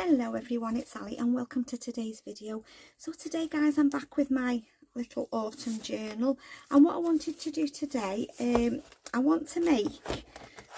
Hello everyone, it's Ali and welcome to today's video. So today guys, I'm back with my little autumn journal, and what I wanted to do today, I want to make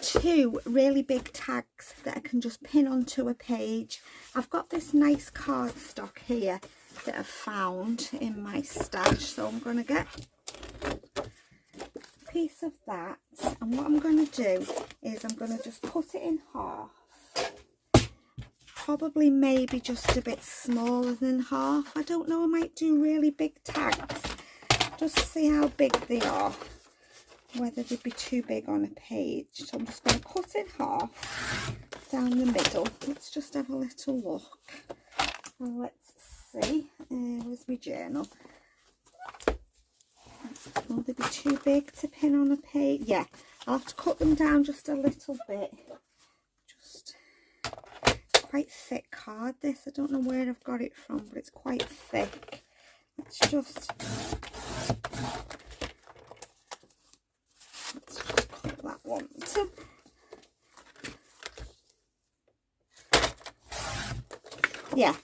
two really big tags that I can just pin onto a page. I've got this nice cardstock here that I've found in my stash, so I'm going to get a piece of that, and what I'm going to do is I'm going to just cut it in half. Probably maybe just a bit smaller than half. I don't know, I might do really big tags. Just see how big they are, whether they'd be too big on a page. So I'm just going to cut in half down the middle. Let's just have a little look. Let's see. Where's my journal? Will they be too big to pin on a page? Yeah, I'll have to cut them down just a little bit. Quite thick card this. I don't know where I've got it from, but it's quite thick. Let's just cut that one. Yeah,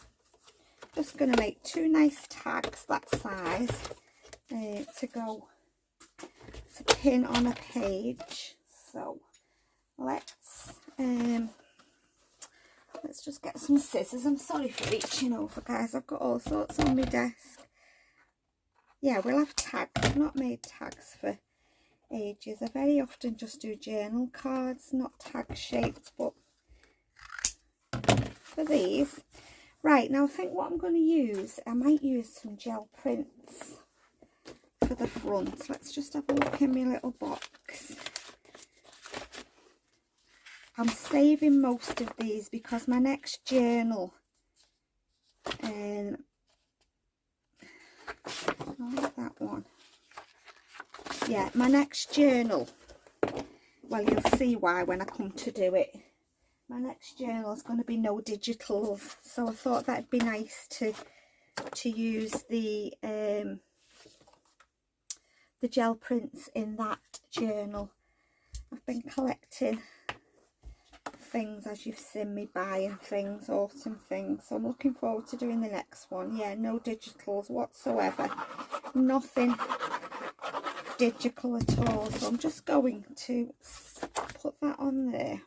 just going to make two nice tags that size to go to pin on a page. So let's just get some scissors. I'm sorry for reaching over guys, I've got all sorts on my desk. Yeah, we'll have tags. I've not made tags for ages. I very often just do journal cards, not tag shaped, but for these. Right, now I think what I'm going to use, I might use some gel prints for the front. Let's just have a look in my little box. I'm saving most of these because my next journal, I like that one. Yeah, my next journal, well, you'll see why when I come to do it. My next journal is going to be no digitals, so I thought that'd be nice to use the gel prints in that journal. I've been collecting things, as you've seen me buying things, autumn things, so I'm looking forward to doing the next one. Yeah, no digitals whatsoever, nothing digital at all. So I'm just going to put that on there.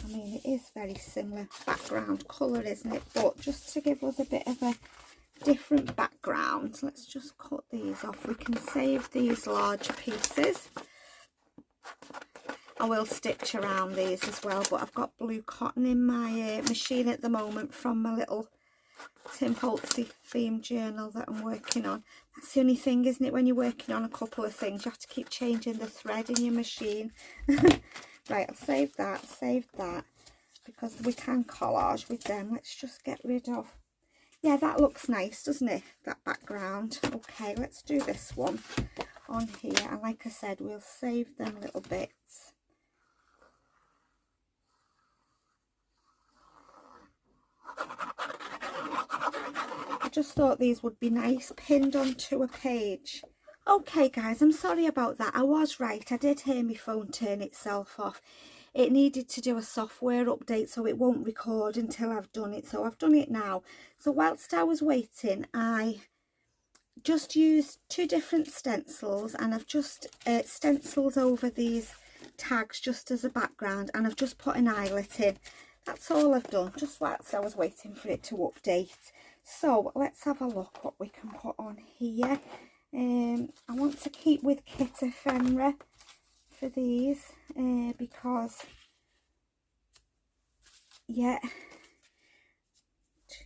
I mean, it is very similar background colour, isn't it? But just to give us a bit of a different background, let's just cut these off. We can save these large pieces. I will stitch around these as well, but I've got blue cotton in my machine at the moment from my little Tim Holtzy theme journal that I'm working on. That's the only thing, isn't it, when you're working on a couple of things, you have to keep changing the thread in your machine. Right, I'll save that, because we can collage with them. Let's just get rid of, yeah, that looks nice, doesn't it, that background. Okay, let's do this one on here, and like I said, we'll save them little bits. I just thought these would be nice pinned onto a page. Okay guys, I'm sorry about that. I was right. I did hear my phone turn itself off. It needed to do a software update, so it won't record until I've done it. So I've done it now. So whilst I was waiting, I just used two different stencils, and I've just stenciled over these tags just as a background, and I've just put an eyelet in. That's all I've done, just whilst I was waiting for it to update. So let's have a look what we can put on here. I want to keep with kit ephemera for these, because, yeah,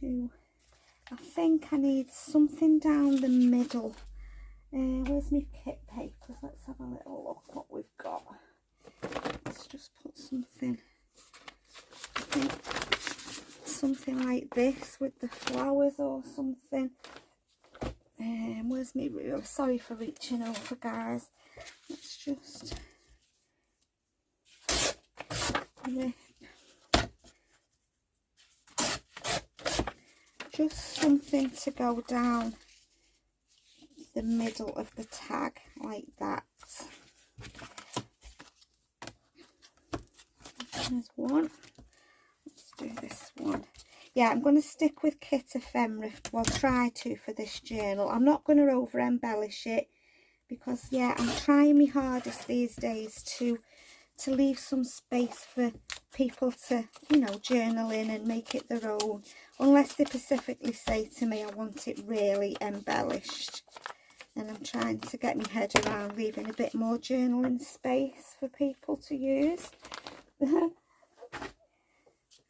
I think I need something down the middle. Where's my kit papers? Let's have a little look what we've got. Let's just put something, I think something like this with the flowers or something. Where's my ruler? Sorry for reaching over guys. Let's just something to go down the middle of the tag like that. There's one. Let's do this one. Yeah, I'm going to stick with Kit Ephemera. Well, try to for this journal. I'm not going to over embellish it because, yeah, I'm trying my hardest these days to leave some space for people to, you know, journal in and make it their own, unless they specifically say to me I want it really embellished. And I'm trying to get my head around leaving a bit more journaling space for people to use.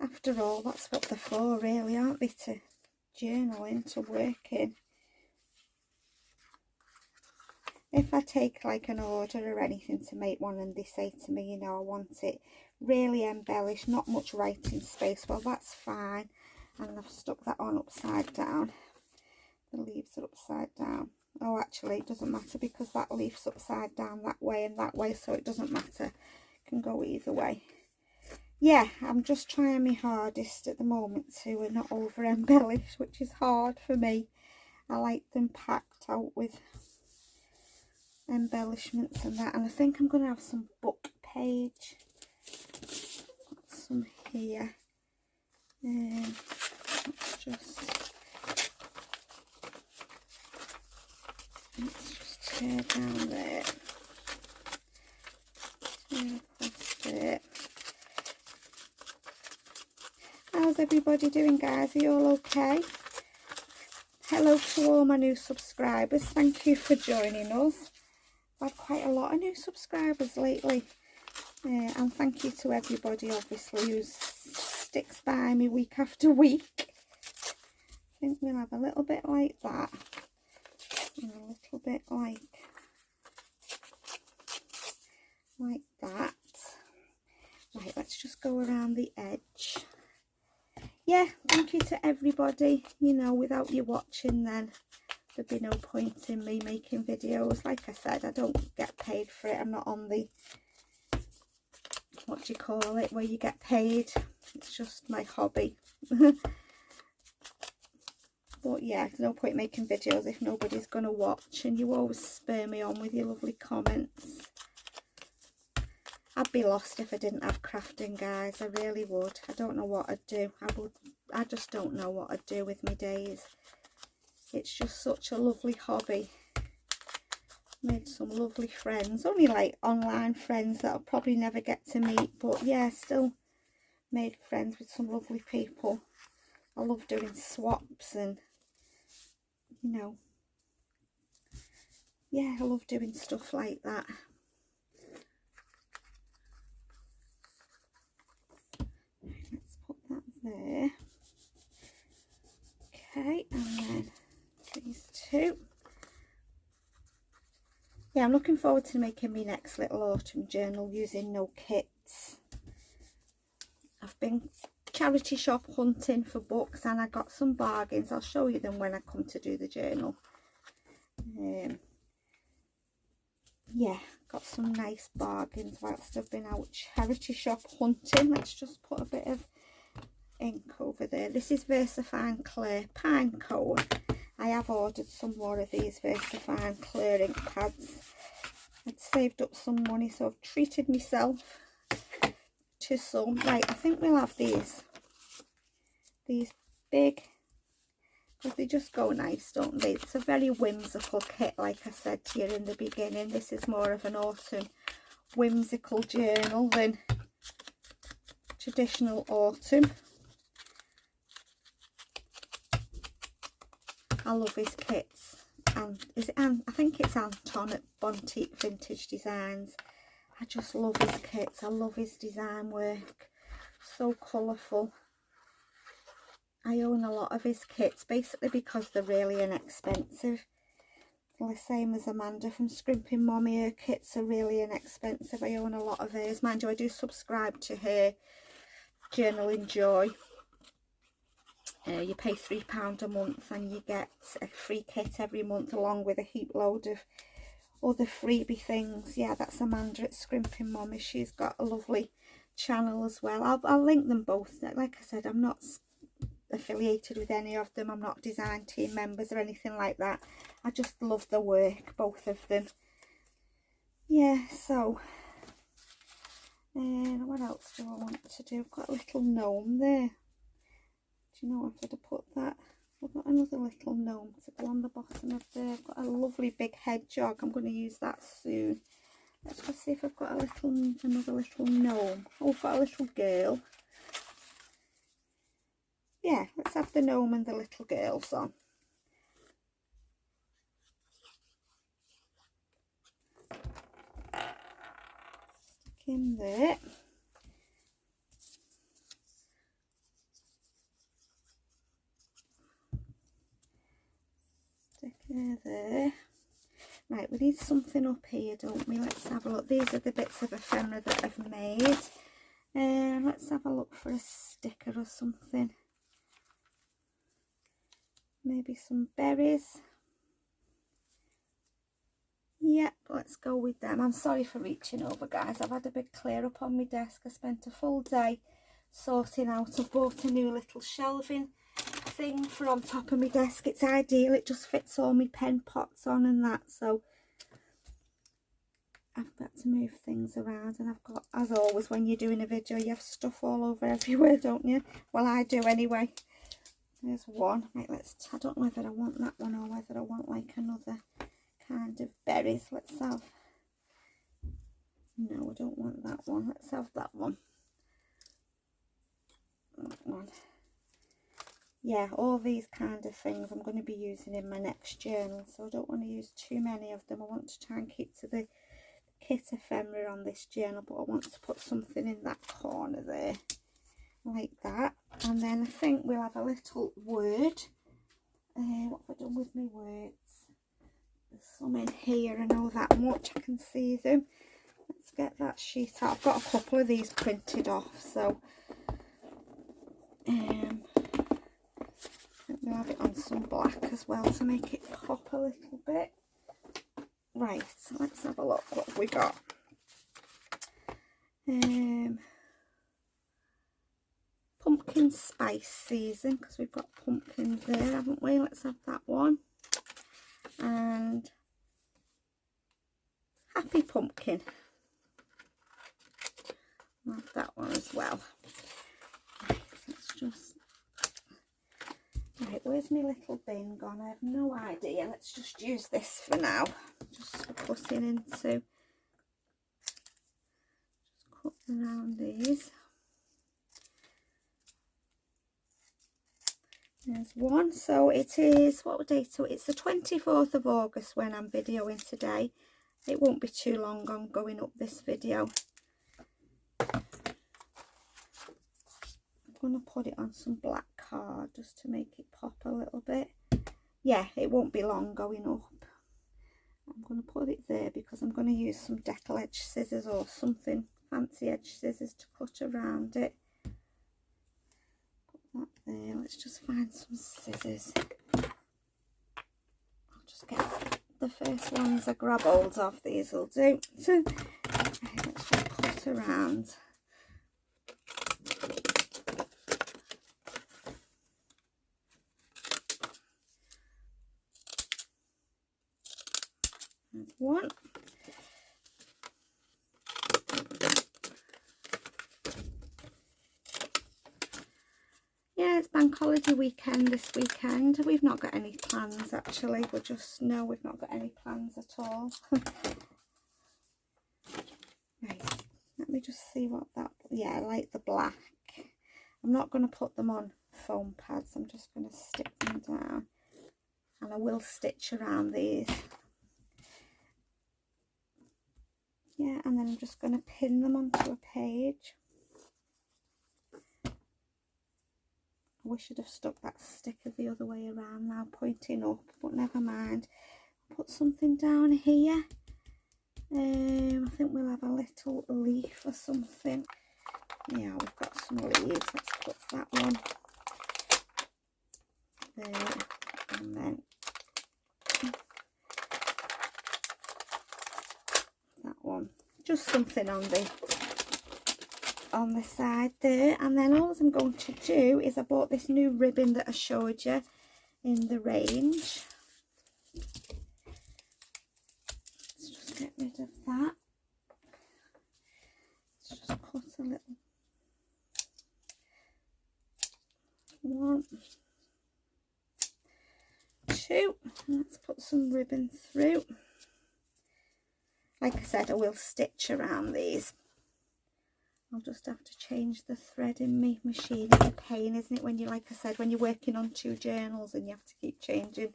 After all, that's what they're for really, aren't they, to journal in, to work in. If I take like an order or anything to make one and they say to me, you know, I want it really embellished, not much writing space, well, that's fine. And I've stuck that on upside down. The leaves are upside down. Oh, actually, it doesn't matter because that leaf's upside down that way and that way, so it doesn't matter. It can go either way. Yeah, I'm just trying my hardest at the moment to not over embellish, which is hard for me. I like them packed out with embellishments and that, and I think I'm going to have some book page. Got some here. Let's just tear down there. Tear across it. How's everybody doing, guys? Are you all okay? Hello to all my new subscribers. Thank you for joining us. I've had quite a lot of new subscribers lately. And thank you to everybody, obviously, who sticks by me week after week. I think we'll have a little bit like that. And a little bit like that. Right, let's just go around the edge. Yeah, thank you to everybody. You know, without you watching, then there'd be no point in me making videos. Like I said, I don't get paid for it. I'm not on the, what do you call it, where you get paid. It's just my hobby. But yeah, there's no point making videos if nobody's going to watch, and you always spur me on with your lovely comments. I'd be lost if I didn't have crafting, guys. I really would. I don't know what I'd do. I just don't know what I'd do with my days. It's just such a lovely hobby. Made some lovely friends, only like online friends that I'll probably never get to meet, but yeah, still made friends with some lovely people. I love doing swaps and, you know, yeah, I love doing stuff like that. Let's put that there. Okay, and then these two. Yeah, I'm looking forward to making my next little autumn journal using no kits. I've been charity shop hunting for books and I got some bargains. I'll show you them when I come to do the journal. Yeah, got some nice bargains whilst I've been out charity shop hunting. Let's just put a bit of ink over there. This is VersaFine Clear Pine Cone. I have ordered some more of these VersaFine Clear ink pads. I'd saved up some money, so I've treated myself to some. Right, I think we'll have these big, because they just go nice, don't they? It's a very whimsical kit, like I said to you in the beginning. This is more of an autumn whimsical journal than traditional autumn. I love his kits. And is it I think it's Anton at Bontique Vintage Designs. I just love his kits. I love his design work. So colourful. I own a lot of his kits, basically because they're really inexpensive. The same as Amanda from Scrimping Mommy, her kits are really inexpensive. I own a lot of hers. Mind you, I do subscribe to her Journaling Joy. You pay £3 a month and you get a free kit every month along with a heap load of other freebie things. Yeah, that's Amanda at Scrimping Mommy. She's got a lovely channel as well. I'll link them both. Like I said, I'm not affiliated with any of them. I'm not design team members or anything like that. I just love the work, both of them. Yeah, so what else do I want to do? I've got a little gnome there. Do you know what, I'd have put that. I've got another little gnome to go on the bottom of there. I've got a lovely big hedgehog. I'm going to use that soon. Let's just see if I've got another little gnome. Oh, I've got a little girl. Yeah, let's have the gnome and the little girls on. Stick in there. Stick her there. Right, we need something up here, don't we? Let's have a look. These are the bits of ephemera that I've made. Let's have a look for a sticker or something. Maybe some berries. Yep, let's go with them. I'm sorry for reaching over, guys. I've had a big clear up on my desk. I spent a full day sorting out. I've bought a new little shelving thing for on top of my desk. It's ideal. It just fits all my pen pots on and that. So I've got to move things around, and I've got, as always, when you're doing a video, you have stuff all over everywhere, don't you? Well, I do anyway. There's one. Right, I don't know whether I want that one or whether I want like another kind of berries. Let's have, no, I don't want that one. Let's have that one. That one. Yeah, all these kind of things I'm going to be using in my next journal, so I don't want to use too many of them. I want to try and keep to the kit ephemera on this journal, but I want to put something in that corner there like that. And then I think we'll have a little word. What have I done with my words? There's some in here, I know that much, I can see them. Let's get that sheet out. I've got a couple of these printed off, so we'll have it on some black as well to make it pop a little bit. Right, so let's have a look what have we got. Pumpkin spice season, because we've got pumpkins there, haven't we? Let's have that one. And happy pumpkin. I'll have that one as well. Right, let's just... Right, where's my little bin gone? I have no idea. Let's just use this for now. Just for putting into... Just cut around these. There's one. So it is, what date? So it's the 24th of August when I'm videoing today. It won't be too long on going up this video. I'm going to put it on some black card just to make it pop a little bit. Yeah, it won't be long going up. I'm going to put it there because I'm going to use some decal edge scissors or something, fancy edge scissors, to cut around it. Put that there. Let's just find some scissors. I'll just get the first ones I grab hold of. These will do. So let's just cut around. There's one. Yeah, it's bank holiday weekend this weekend. We've not got any plans actually. We've not got any plans at all. Right, let me just see what that, yeah, I like the black. I'm not going to put them on foam pads. I'm just going to stick them down, and I will stitch around these. Yeah, and then I'm just going to pin them onto a page. I wish I'd have stuck that sticker the other way around now, pointing up, but never mind. Put something down here. I think we'll have a little leaf or something. Yeah, we've got some leaves. Let's put that one there, and then that one. Just something on the side there. And then all I'm going to do is, I bought this new ribbon that I showed you in the range. Let's just get rid of that. Let's just cut a little 1, 2. Let's put some ribbon through. Like I said, I will stitch around these. I'll just have to change the thread in my machine. It's a pain, isn't it, when you, like I said, when you're working on 2 journals and you have to keep changing.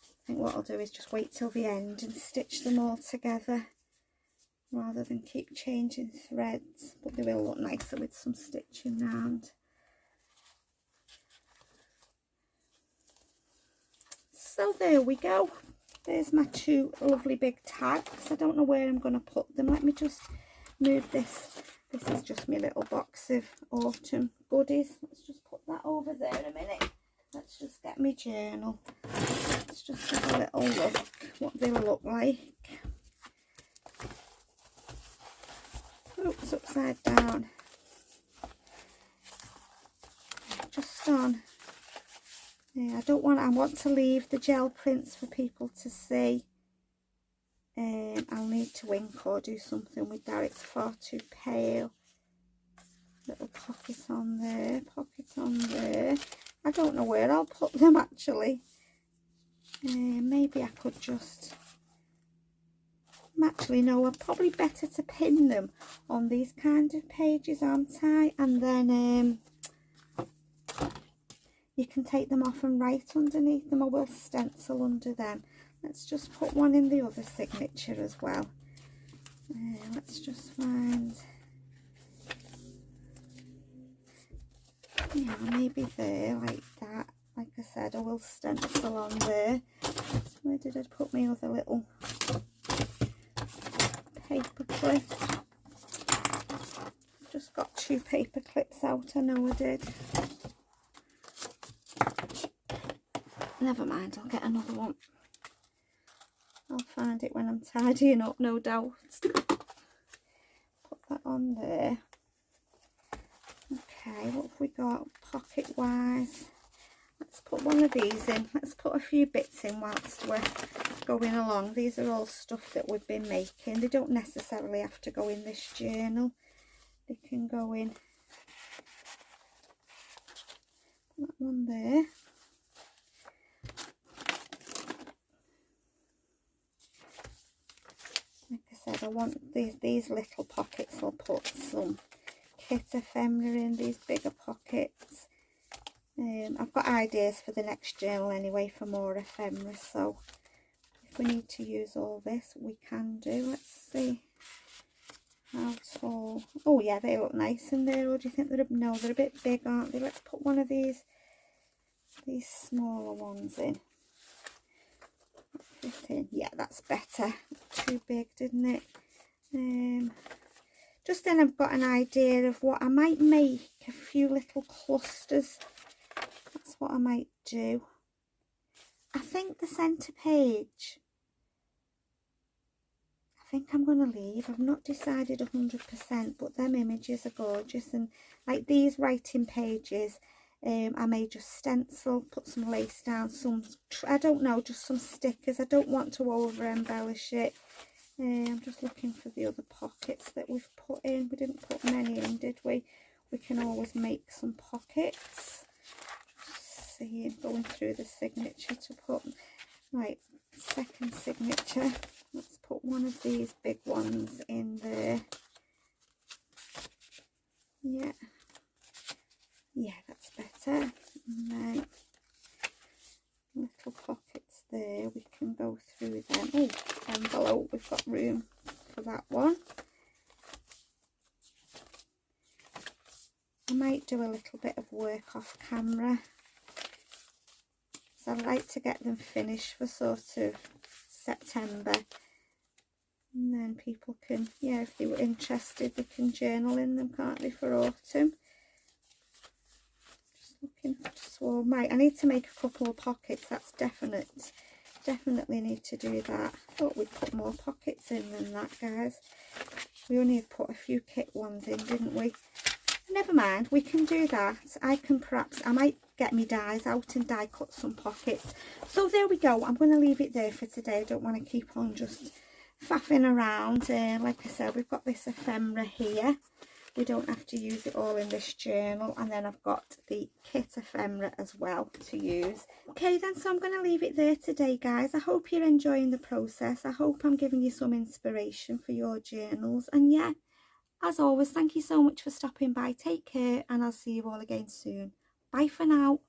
I think what I'll do is just wait till the end and stitch them all together rather than keep changing threads. But they will look nicer with some stitching round. So there we go. There's my 2 lovely big tags. I don't know where I'm going to put them. Let me just move this. This is just my little box of autumn goodies. Let's just put that over there a minute. Let's just get my journal. Let's just have a little look what they look like. Oops, upside down. Just on. Yeah, I want to leave the gel prints for people to see. I'll need to ink or do something with that. It's far too pale. Little pocket on there, pocket on there. I don't know where I'll put them actually. Maybe I could just... Actually, no, I'm probably better to pin them on these kind of pages, aren't I? And then you can take them off and write underneath them. I will stencil under them. Let's just put one in the other signature as well. Let's just find, yeah, maybe there, like that. Like I said, I will stencil on there. So where did I put my other little paper clip? Just got 2 paper clips out, I know I did. Never mind, I'll get another one. I'll find it when I'm tidying up, no doubt. Put that on there. Okay, what have we got pocket wise? Let's put one of these in. Let's put a few bits in whilst we're going along. These are all stuff that we've been making. They don't necessarily have to go in this journal. They can go in that one there. Like I said, I want these little pockets. I'll put some kit ephemera in these bigger pockets. I've got ideas for the next journal anyway for more ephemera, so if we need to use all this we can do. Let's see how tall. Oh yeah, they look nice in there. Or do you think they're no, they're a bit big, aren't they? Let's put one of these smaller ones in. Fit in. Yeah, that's better. Too big, didn't it? Just then I've got an idea of what I might make. A few little clusters. That's what I might do. I think the centre page, I think I'm going to leave. I've not decided 100%, but them images are gorgeous. And like these writing pages, I may just stencil, put some lace down, some, I don't know, just some stickers. I don't want to over embellish it. I'm just looking for the other pockets that we've put in. We didn't put many in, did we? We can always make some pockets. Just see, going through the signature to put, right, second signature. Let's put one of these big ones in there. Yeah. Yeah, that's better. And then little pockets there, we can go through them. Oh, envelope, we've got room for that one. I might do a little bit of work off camera. So I'd like to get them finished for sort of September. And then people can, yeah, if they were interested, they can journal in them, can't they, for autumn. Looking for I need to make a couple of pockets. That's definitely need to do that. I thought we'd put more pockets in than that, guys. We only put a few kit ones in, didn't we? Never mind, we can do that. I might get me dies out and die cut some pockets. So there we go. I'm going to leave it there for today. I don't want to keep on just faffing around. Like I said, we've got this ephemera here. we don't have to use it all in this journal. And then I've got the kit ephemera as well to use. Okay then, so I'm going to leave it there today, guys. I hope you're enjoying the process. I hope I'm giving you some inspiration for your journals. And yeah, as always, thank you so much for stopping by. Take care, and I'll see you all again soon. Bye for now.